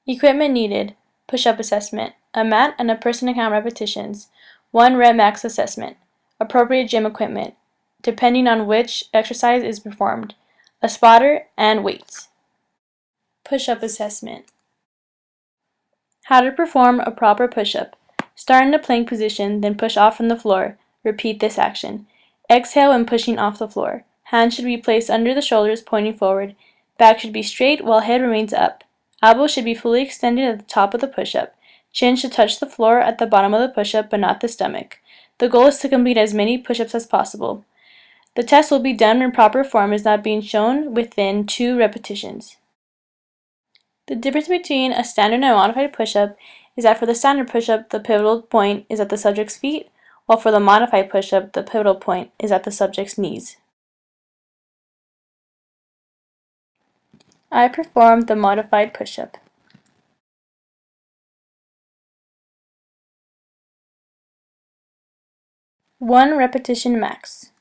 Equipment needed: push-up assessment, a mat and a person to count repetitions, 1 rep max assessment, appropriate gym equipment, depending on which exercise is performed, a spotter, and weights. Push-up assessment. How to perform a proper push-up. Start in a plank position, then push off from the floor. Repeat this action. Exhale when pushing off the floor. Hands should be placed under the shoulders, pointing forward. Back should be straight while head remains up. Elbows should be fully extended at the top of the push-up. Chin should touch the floor at the bottom of the push-up, but not the stomach. The goal is to complete as many push-ups as possible. The test will be done when proper form is not being shown within 2 repetitions. The difference between a standard and a modified push-up is that for the standard push-up, the pivotal point is at the subject's feet, while for the modified push-up, the pivotal point is at the subject's knees. I performed the modified push-up. One repetition max.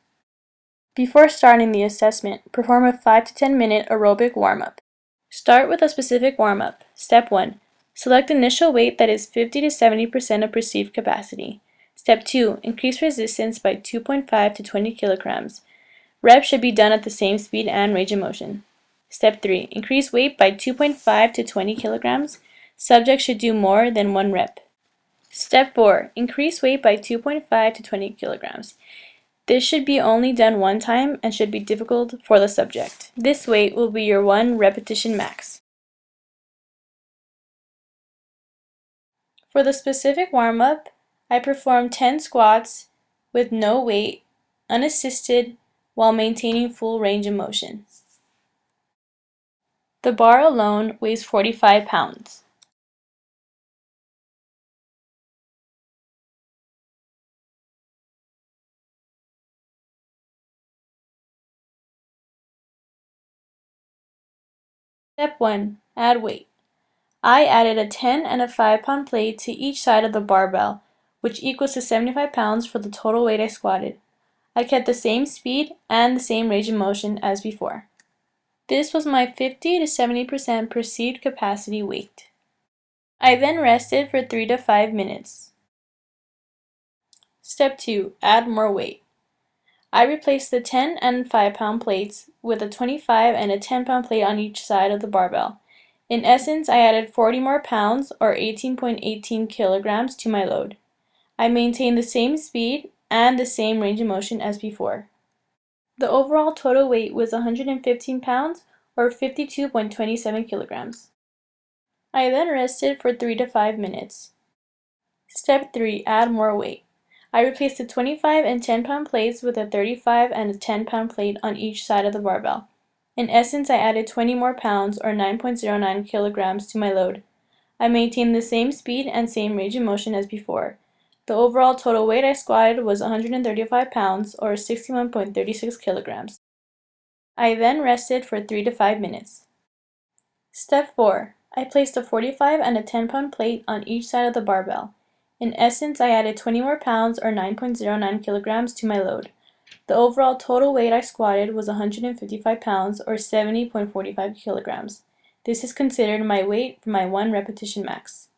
Before starting the assessment, perform a 5 to 10 minute aerobic warm-up. Start with a specific warm-up. Step 1. Select initial weight that is 50 to 70% of perceived capacity. Step 2. Increase resistance by 2.5 to 20 kilograms. Reps should be done at the same speed and range of motion. Step 3. Increase weight by 2.5 to 20 kilograms. Subject should do more than 1 rep. Step 4. Increase weight by 2.5 to 20 kilograms. This should be only done one time and should be difficult for the subject. This weight will be your 1 repetition max. For the specific warm-up, I performed 10 squats with no weight, unassisted, while maintaining full range of motion. The bar alone weighs 45 pounds. Step 1. Add weight. I added a 10 and a 5-pound plate to each side of the barbell, which equals to 75 pounds for the total weight I squatted. I kept the same speed and the same range of motion as before. This was my 50 to 70% perceived capacity weight. I then rested for 3 to 5 minutes. Step 2. Add more weight. I replaced the 10 and 5-pound plates with a 25 and a 10-pound plate on each side of the barbell. In essence, I added 40 more pounds, or 18.18 kilograms, to my load. I maintained the same speed and the same range of motion as before. The overall total weight was 115 pounds, or 52.27 kilograms. I then rested for 3 to 5 minutes. Step 3. Add more weight. I replaced the 25 and 10-pound plates with a 35 and a 10-pound plate on each side of the barbell. In essence, I added 20 more pounds, or 9.09 kilograms, to my load. I maintained the same speed and same range of motion as before. The overall total weight I squatted was 135 pounds, or 61.36 kilograms. I then rested for 3 to 5 minutes. Step 4. I placed a 45 and a 10-pound plate on each side of the barbell. In essence, I added 20 more pounds, or 9.09 kilograms, to my load. The overall total weight I squatted was 155 pounds, or 70.45 kilograms. This is considered my weight for my 1 repetition max.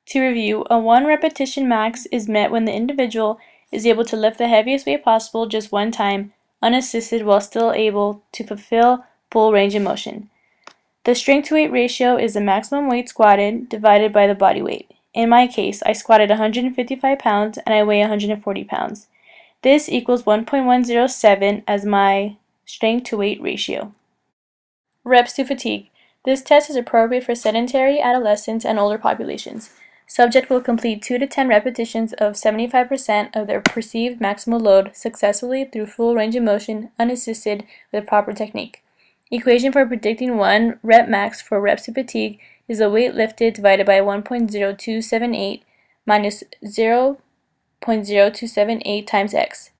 To review, a 1 repetition max is met when the individual is able to lift the heaviest weight possible just one time, unassisted, while still able to fulfill full range of motion. The strength to weight ratio is the maximum weight squatted divided by the body weight. In my case, I squatted 155 pounds and I weigh 140 pounds. This equals 1.107 as my strength to weight ratio. Reps to fatigue. This test is appropriate for sedentary, adolescents, and older populations. Subject will complete 2 to 10 repetitions of 75% of their perceived maximal load successfully through full range of motion, unassisted, with proper technique. Equation for predicting 1 rep max for reps to fatigue is the weight lifted divided by 1.0278 minus 0.0278 times x.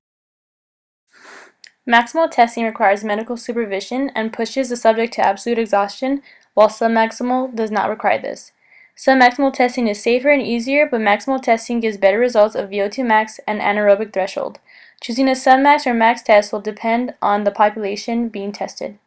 Maximal testing requires medical supervision and pushes the subject to absolute exhaustion, while submaximal does not require this. Submaximal testing is safer and easier, but maximal testing gives better results of VO2 max and anaerobic threshold. Choosing a submax or max test will depend on the population being tested.